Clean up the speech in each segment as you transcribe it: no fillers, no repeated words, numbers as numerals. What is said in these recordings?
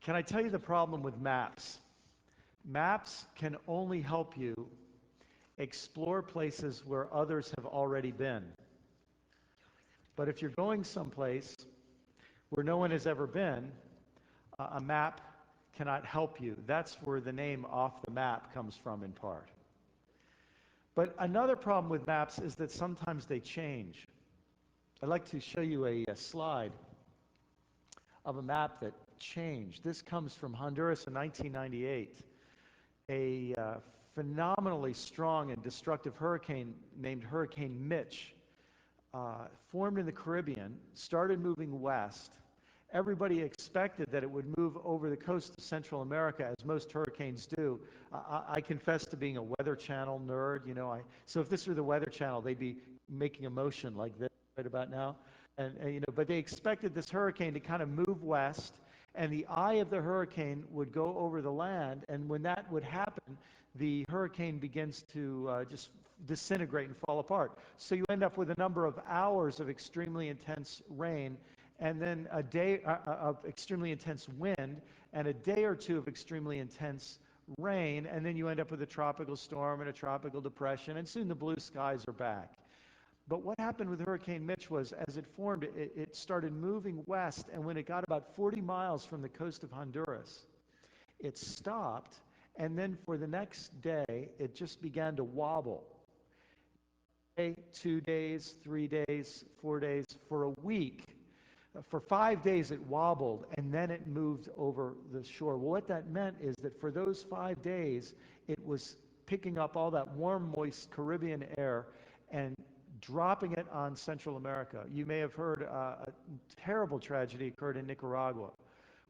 Can I tell you the problem with maps? Maps can only help you explore places where others have already been. But if you're going someplace where no one has ever been, a map cannot help you. That's where the name Off the Map comes from in part. But another problem with maps is that sometimes they change. I'd like to show you a slide of a map that changed. This comes from Honduras in 1998. A phenomenally strong and destructive hurricane named Hurricane Mitch formed in the Caribbean, started moving west. Everybody expected that it would move over the coast of Central America, as most hurricanes do. I confess to being a Weather Channel nerd, so if this were the Weather Channel, they'd be making a motion like this right about now. But they expected this hurricane to kind of move west, and the eye of the hurricane would go over the land, and when that would happen, the hurricane begins to just disintegrate and fall apart. So you end up with a number of hours of extremely intense rain, and then a day of extremely intense wind, and a day or two of extremely intense rain, and then you end up with a tropical storm and a tropical depression, and soon the blue skies are back. But what happened with Hurricane Mitch was, as it formed, it started moving west, and when it got about 40 miles from the coast of Honduras, it stopped, and then for the next day, it just began to wobble. 2 days, 3 days, 4 days, for a week. For 5 days it wobbled, and then it moved over the shore. Well, what that meant is that for those 5 days, it was picking up all that warm, moist Caribbean air and dropping it on Central America. You may have heard a terrible tragedy occurred in Nicaragua,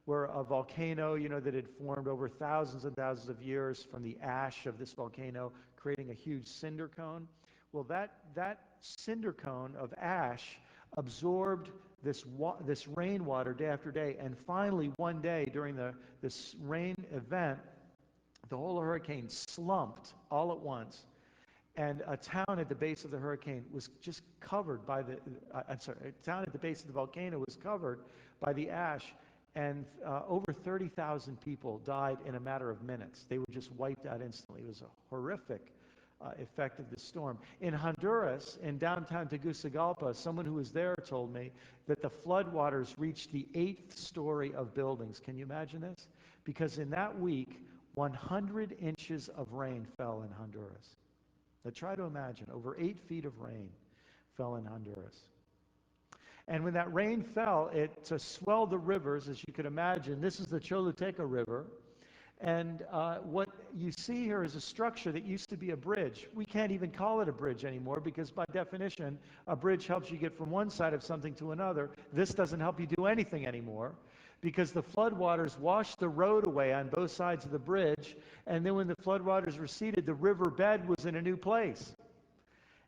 where a volcano, that had formed over thousands and thousands of years from the ash of this volcano, creating a huge cinder cone. Well, that cinder cone of ash absorbed this rainwater day after day, and finally one day during this rain event, the whole hurricane slumped all at once, and a town at the base of the hurricane was just covered by a town at the base of the volcano was covered by the ash, and over 30,000 people died in a matter of minutes. They were just wiped out instantly. It was a horrific effect of the storm. In Honduras, in downtown Tegucigalpa, someone who was there told me that the floodwaters reached the 8th story of buildings. Can you imagine this? Because in that week, 100 inches of rain fell in Honduras. Now try to imagine, over 8 feet of rain fell in Honduras. And when that rain fell, it swelled the rivers, as you could imagine. This is the Choluteca River. And what you see here is a structure that used to be a bridge. We can't even call it a bridge anymore, because by definition, a bridge helps you get from one side of something to another. This doesn't help you do anything anymore, because the floodwaters washed the road away on both sides of the bridge, and then when the floodwaters receded, the riverbed was in a new place.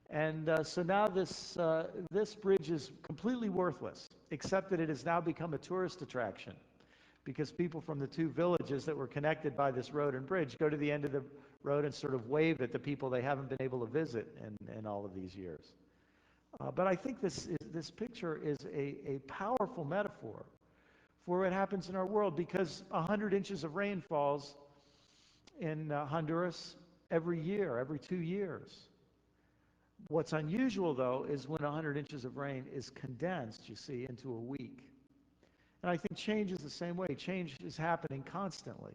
And so now this bridge is completely worthless, except that it has now become a tourist attraction, because people from the two villages that were connected by this road and bridge go to the end of the road and sort of wave at the people they haven't been able to visit in all of these years. But I think this picture is a powerful metaphor for what happens in our world, because 100 inches of rain falls in Honduras every year, every 2 years. What's unusual, though, is when 100 inches of rain is condensed, you see, into a week. And I think change is the same way. Change is happening constantly.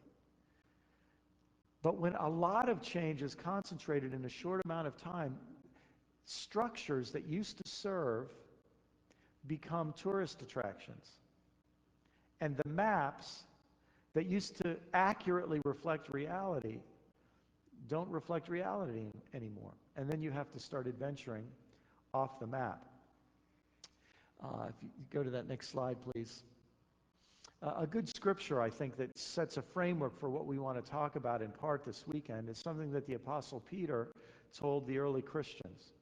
But when a lot of change is concentrated in a short amount of time, structures that used to serve become tourist attractions. And the maps that used to accurately reflect reality don't reflect reality anymore. And then you have to start adventuring off the map. If you go to that next slide, please. A good scripture, I think, that sets a framework for what we want to talk about in part this weekend is something that the Apostle Peter told the early Christians.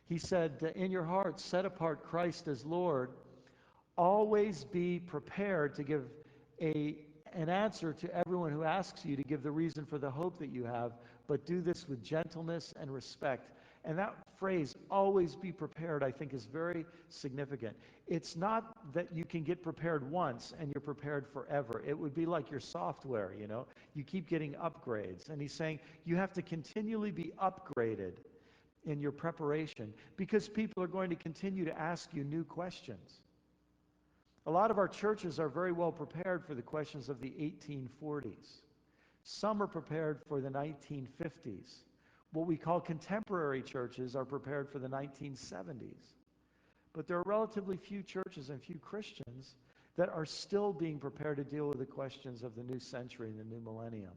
He said, in your hearts, set apart Christ as Lord. Always be prepared to give an answer to everyone who asks you to give the reason for the hope that you have, but do this with gentleness and respect. And that phrase, always be prepared, I think is very significant. It's not that you can get prepared once and you're prepared forever. It would be like your software, you know. You keep getting upgrades. And he's saying you have to continually be upgraded in your preparation because people are going to continue to ask you new questions. A lot of our churches are very well prepared for the questions of the 1840s. Some are prepared for the 1950s. What we call contemporary churches are prepared for the 1970s. But there are relatively few churches and few Christians that are still being prepared to deal with the questions of the new century and the new millennium.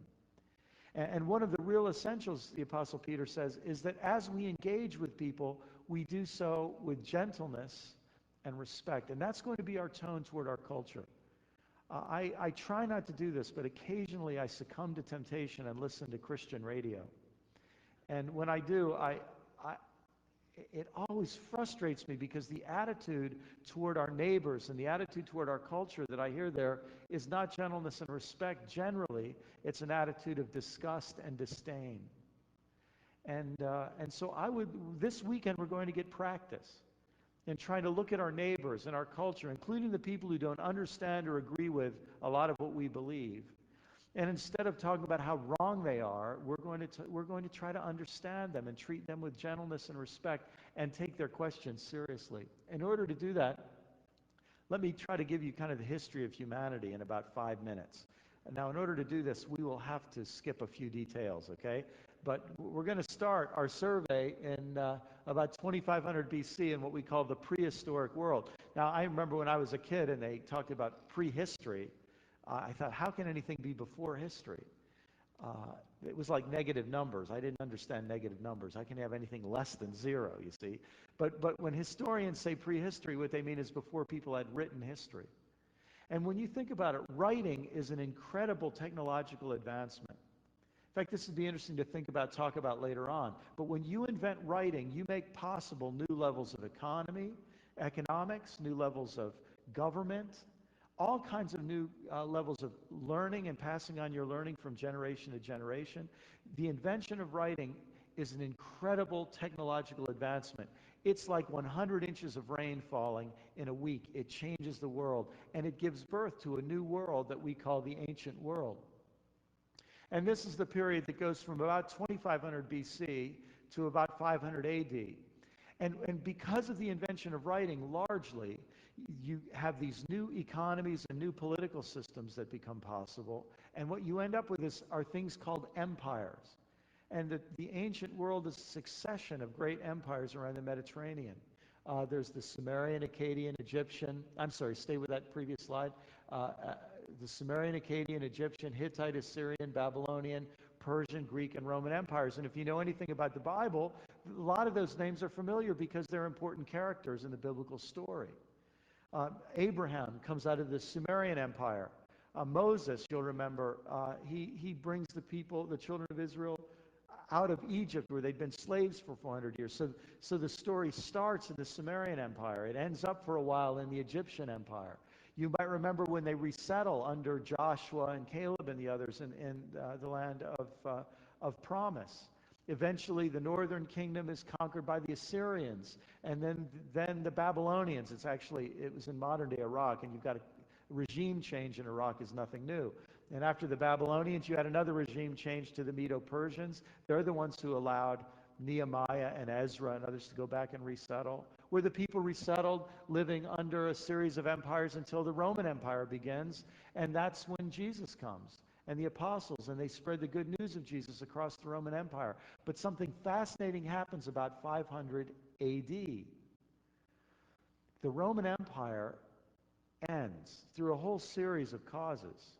And one of the real essentials, the Apostle Peter says, is that as we engage with people, we do so with gentleness and respect. And that's going to be our tone toward our culture. I try not to do this, but occasionally I succumb to temptation and listen to Christian radio. And when I do, it always frustrates me because the attitude toward our neighbors and the attitude toward our culture that I hear there is not gentleness and respect. Generally, it's an attitude of disgust and disdain. And so this weekend we're going to get practice in trying to look at our neighbors and our culture, including the people who don't understand or agree with a lot of what we believe. And instead of talking about how wrong they are, we're going to try to understand them and treat them with gentleness and respect and take their questions seriously. In order to do that, let me try to give you kind of the history of humanity in about 5 minutes. Now, in order to do this, we will have to skip a few details, okay? But we're going to start our survey in about 2500 BC in what we call the prehistoric world. Now, I remember when I was a kid and they talked about prehistory, I thought, how can anything be before history? It was like negative numbers. I didn't understand negative numbers. I can have anything less than 0, you see. But when historians say prehistory, what they mean is before people had written history. And when you think about it, writing is an incredible technological advancement. In fact, this would be interesting to talk about later on. But when you invent writing, you make possible new levels of economics, new levels of government, all kinds of new levels of learning and passing on your learning from generation to generation. The invention of writing is an incredible technological advancement. It's like 100 inches of rain falling in a week. It changes the world, and it gives birth to a new world that we call the ancient world. And this is the period that goes from about 2500 BC to about 500 AD. And because of the invention of writing, largely, you have these new economies and new political systems that become possible. And what you end up with are things called empires. And the ancient world is a succession of great empires around the Mediterranean. There's the Sumerian, Akkadian, Egyptian. I'm sorry, stay with that previous slide. The Sumerian, Akkadian, Egyptian, Hittite, Assyrian, Babylonian, Persian, Greek, and Roman empires. And if you know anything about the Bible, a lot of those names are familiar because they're important characters in the biblical story. Abraham comes out of the Sumerian Empire. Moses, you'll remember, he brings the children of Israel, out of Egypt where they'd been slaves for 400 years. So the story starts in the Sumerian Empire. It ends up for a while in the Egyptian Empire. You might remember when they resettle under Joshua and Caleb and the others in the land of promise. Eventually, the northern kingdom is conquered by the Assyrians, and then the Babylonians. It was in modern-day Iraq, and you've got a regime change in Iraq is nothing new. And after the Babylonians, you had another regime change to the Medo-Persians. They're the ones who allowed Nehemiah and Ezra and others to go back and resettle. Where the people resettled, living under a series of empires until the Roman Empire begins, and that's when Jesus comes. And the apostles, and they spread the good news of Jesus across the Roman Empire. But something fascinating happens about 500 AD. The Roman Empire ends through a whole series of causes.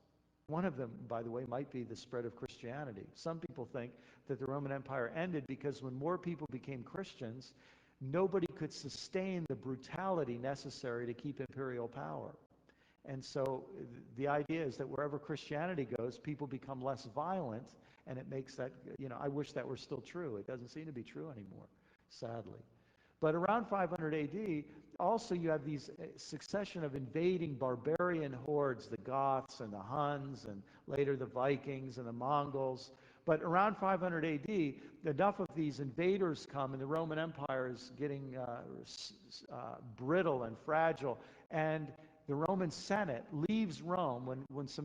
One of them, by the way, might be the spread of Christianity. Some people think that the Roman Empire ended because when more people became Christians, nobody could sustain the brutality necessary to keep imperial power. And so the idea is that wherever Christianity goes, people become less violent, and it makes that, I wish that were still true. It doesn't seem to be true anymore, sadly. But around 500 AD, also you have these succession of invading barbarian hordes, the Goths and the Huns, and later the Vikings and the Mongols. But around 500 AD, enough of these invaders come, and the Roman Empire is getting brittle and fragile, and the Roman Senate leaves Rome when some